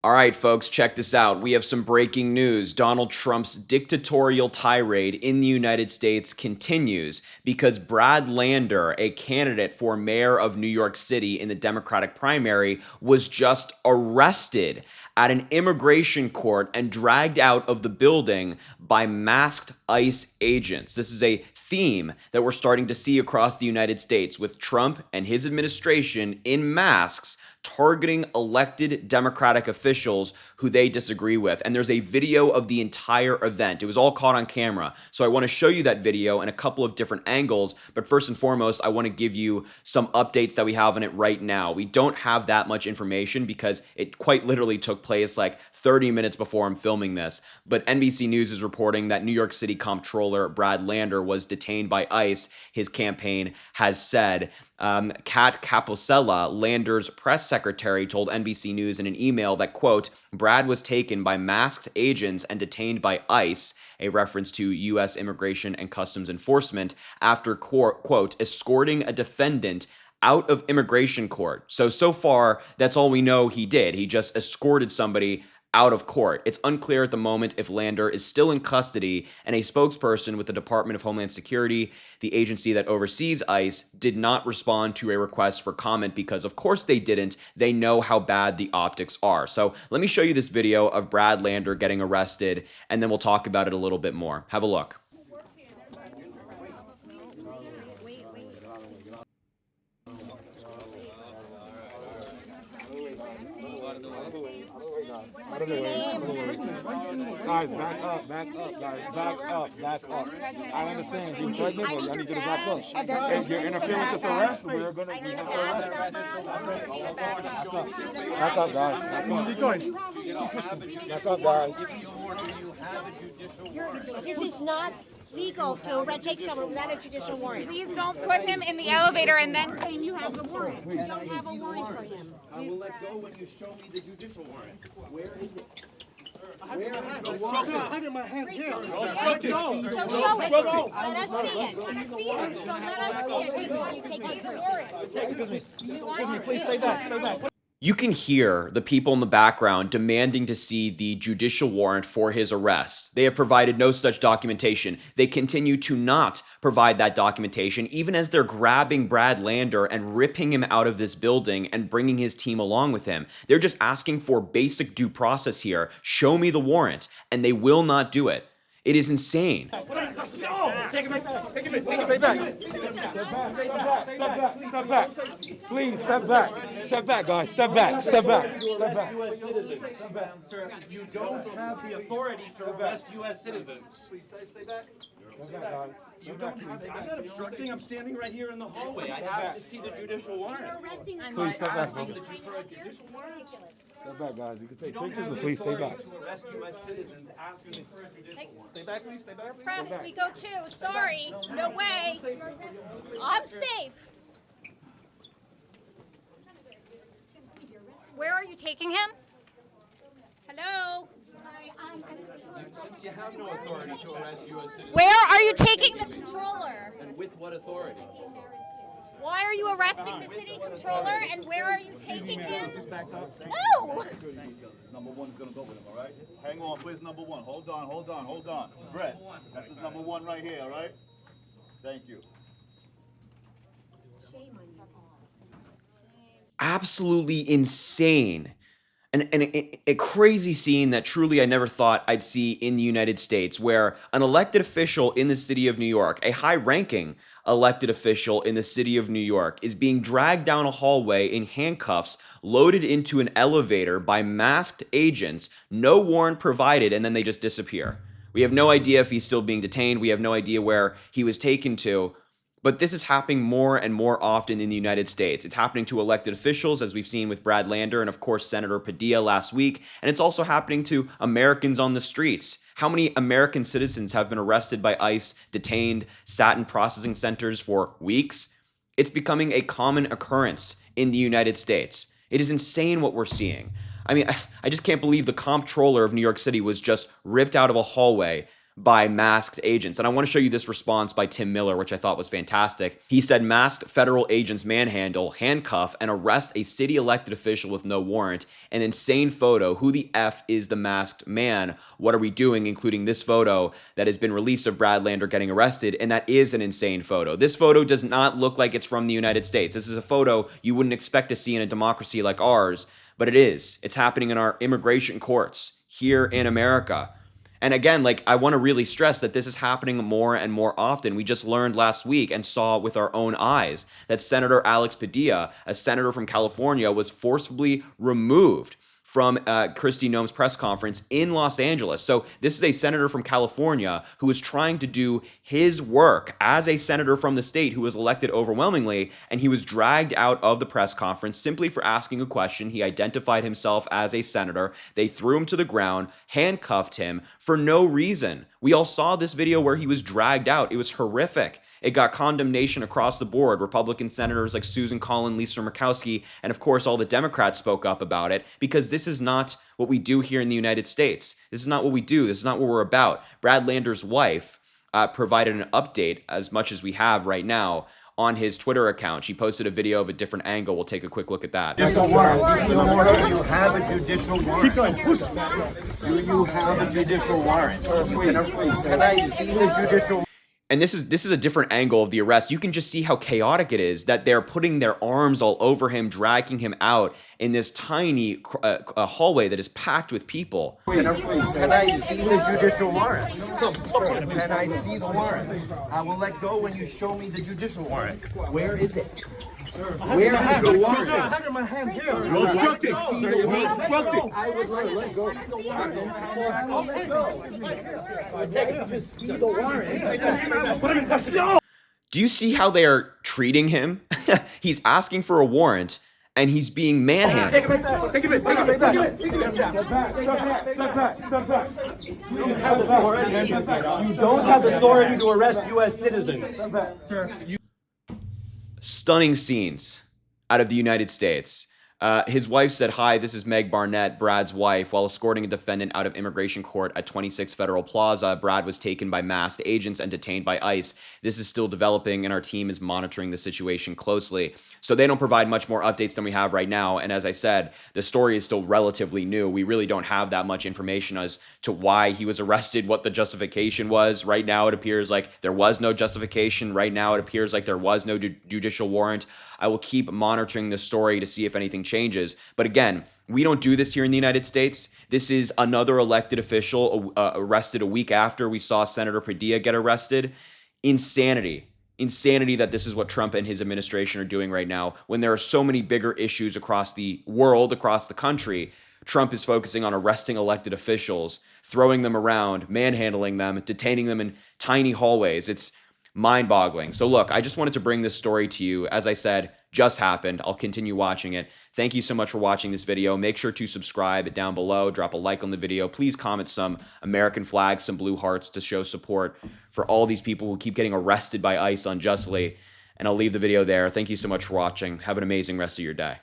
All right, folks, check this out. We have some breaking news. Donald Trump's dictatorial tirade in the United States continues because Brad Lander, a candidate for mayor of New York City in the Democratic primary, was just arrested at an immigration court and dragged out of the building by masked ICE agents. This is a theme that we're starting to see across the United States with Trump and his administration in masks targeting elected Democratic officials who they disagree with. And there's a video of the entire event. It was all caught on camera. So I want to show you that video in a couple of different angles. But first and foremost, I want to give you some updates that we have on it right now. We don't have that much information because it quite literally took place like 30 minutes before I'm filming this. But NBC News is reporting that New York City Comptroller Brad Lander was detained by ICE. His campaign has said. Kat Capocella, Lander's press secretary, told NBC News in an email that, quote, Brad was taken by masked agents and detained by ICE, a reference to U.S. Immigration and Customs Enforcement, after, quote, escorting a defendant out of immigration court. So far, that's all we know he did. He just escorted somebody out of court. It's unclear at the moment if Lander is still in custody, and a spokesperson with the Department of Homeland Security, the agency that oversees ICE, did not respond to a request for comment because, of course, they didn't. They know how bad the optics are. So let me show you this video of Brad Lander getting arrested, and then we'll talk about it a little bit more. Have a look. Guys, back up, guys. Back up. I understand. You're pregnant, but I need you to back up. If you're interfering with this arrest, we have to arrest. Back up, guys. Keep going. Back up, guys. This is not legal to take someone without a judicial warrant. Please don't put him in the elevator and then claim you have the warrant. You don't have a warrant for him. I will let go when you show me the judicial warrant. Where is it? So show it. Let us see it. So let us see it before you take his warrant. Please stay back. You can hear the people in the background demanding to see the judicial warrant for his arrest. They have provided no such documentation. They continue to not provide that documentation, even as they're grabbing Brad Lander and ripping him out of this building and bringing his team along with him. They're just asking for basic due process here. Show me the warrant, and they will not do it. It is insane. Take it back. Step back. Please, step back. Step back, guys. Step back. U.S. citizens. Sir, you don't have the authority to arrest U.S. citizens. Please stay back. You don't have. I'm not obstructing. I'm standing right here in the hallway. I have to see the judicial warrant. Please step back. For a judicial warrant. Step back, guys. You can take pictures, but please stay back. To arrest U.S. citizens, asking for a judicial warrant. Stay back, please. Stay back, please. Press, we go too. Sorry. No way. I'm safe. Where are you taking him? Hello? Since you have no authority to arrest U.S. citizens, Where are you taking the controller? and with what authority? Why are you arresting the city controller and where are you taking him? No! Number one's gonna go with him, all right? Hang on, please, number one. Hold on. Brett, that's his number one right here, all right? Thank you. Absolutely insane. And a crazy scene that truly I never thought I'd see in the United States, where an elected official in the city of New York, a high-ranking elected official in the city of New York, is being dragged down a hallway in handcuffs, loaded into an elevator by masked agents, no warrant provided, and then they just disappear. We have no idea if he's still being detained. We have no idea where he was taken to. But this is happening more and more often in the United States. It's happening to elected officials, as we've seen with Brad Lander and, of course, Senator Padilla last week. And it's also happening to Americans on the streets. How many American citizens have been arrested by ICE, detained, sat in processing centers for weeks? It's becoming a common occurrence in the United States. It is insane what we're seeing. I mean, I just can't believe the comptroller of New York City was just ripped out of a hallway by masked agents. And I want to show you this response by Tim Miller, which I thought was fantastic. He said, masked federal agents manhandle, handcuff, and arrest a city elected official with no warrant. An insane photo. Who the F is the masked man? What are we doing? Including this photo that has been released of Brad Lander getting arrested. And that is an insane photo. This photo does not look like it's from the United States. This is a photo you wouldn't expect to see in a democracy like ours, but it is. It's happening in our immigration courts here in America. And again, like, I want to really stress that this is happening more and more often. We just learned last week and saw with our own eyes that Senator Alex Padilla, a senator from California, was forcibly removed from Kristi Noem's press conference in Los Angeles. So this is a senator from California who is trying to do his work as a senator from the state who was elected overwhelmingly, and he was dragged out of the press conference simply for asking a question. He identified himself as a senator. They threw him to the ground, handcuffed him for no reason. We all saw this video where he was dragged out. It was horrific. It got condemnation across the board. Republican senators like Susan Collins, Lisa Murkowski, and of course all the Democrats spoke up about it, because this is not what we do here in the United States. This is not what we do. This is not what we're about. Brad Lander's wife provided an update, as much as we have right now, on his Twitter account. She posted a video of a different angle. We'll take a quick look at that. Do you have a judicial warrant? Do you have a judicial warrant? Can I see the judicial? And this is a different angle of the arrest. You can just see how chaotic it is, that they're putting their arms all over him, dragging him out in this tiny hallway that is packed with people. Can I see the judicial warrant? Can I see the warrant? I will let go when you show me the judicial warrant. Where is it? Where is the warrant? I have it in my hand here. You're obstructing. You're obstructing. I would let go. I'll let go. I take to see the warrant. Put him in custody. Do you see how they're treating him? He's asking for a warrant, and he's being manhandled. Take him in. Step back. You don't have authority. You don't have authority to arrest U.S. citizens. Step back, sir. Stunning scenes out of the United States. His wife said, "Hi, this is Meg Barnett, Brad's wife." While escorting a defendant out of immigration court at 26 Federal Plaza, Brad was taken by masked agents and detained by ICE. This is still developing, and our team is monitoring the situation closely. So they don't provide much more updates than we have right now. And as I said, the story is still relatively new. We really don't have that much information as to why he was arrested, what the justification was. Right now, it appears like there was no justification. Right now, it appears like there was no judicial warrant. I will keep monitoring this story to see if anything changes. But again, we don't do this here in the United States. This is another elected official arrested a week after we saw Senator Padilla get arrested. Insanity. Insanity that this is what Trump and his administration are doing right now, when there are so many bigger issues across the world, across the country. Trump is focusing on arresting elected officials, throwing them around, manhandling them, detaining them in tiny hallways. It's mind-boggling. So look, I just wanted to bring this story to you. As I said, just happened. I'll continue watching it. Thank you so much for watching this video. Make sure to subscribe down below, drop a like on the video. Please comment some American flags, some blue hearts to show support for all these people who keep getting arrested by ICE unjustly. And I'll leave the video there. Thank you so much for watching. Have an amazing rest of your day.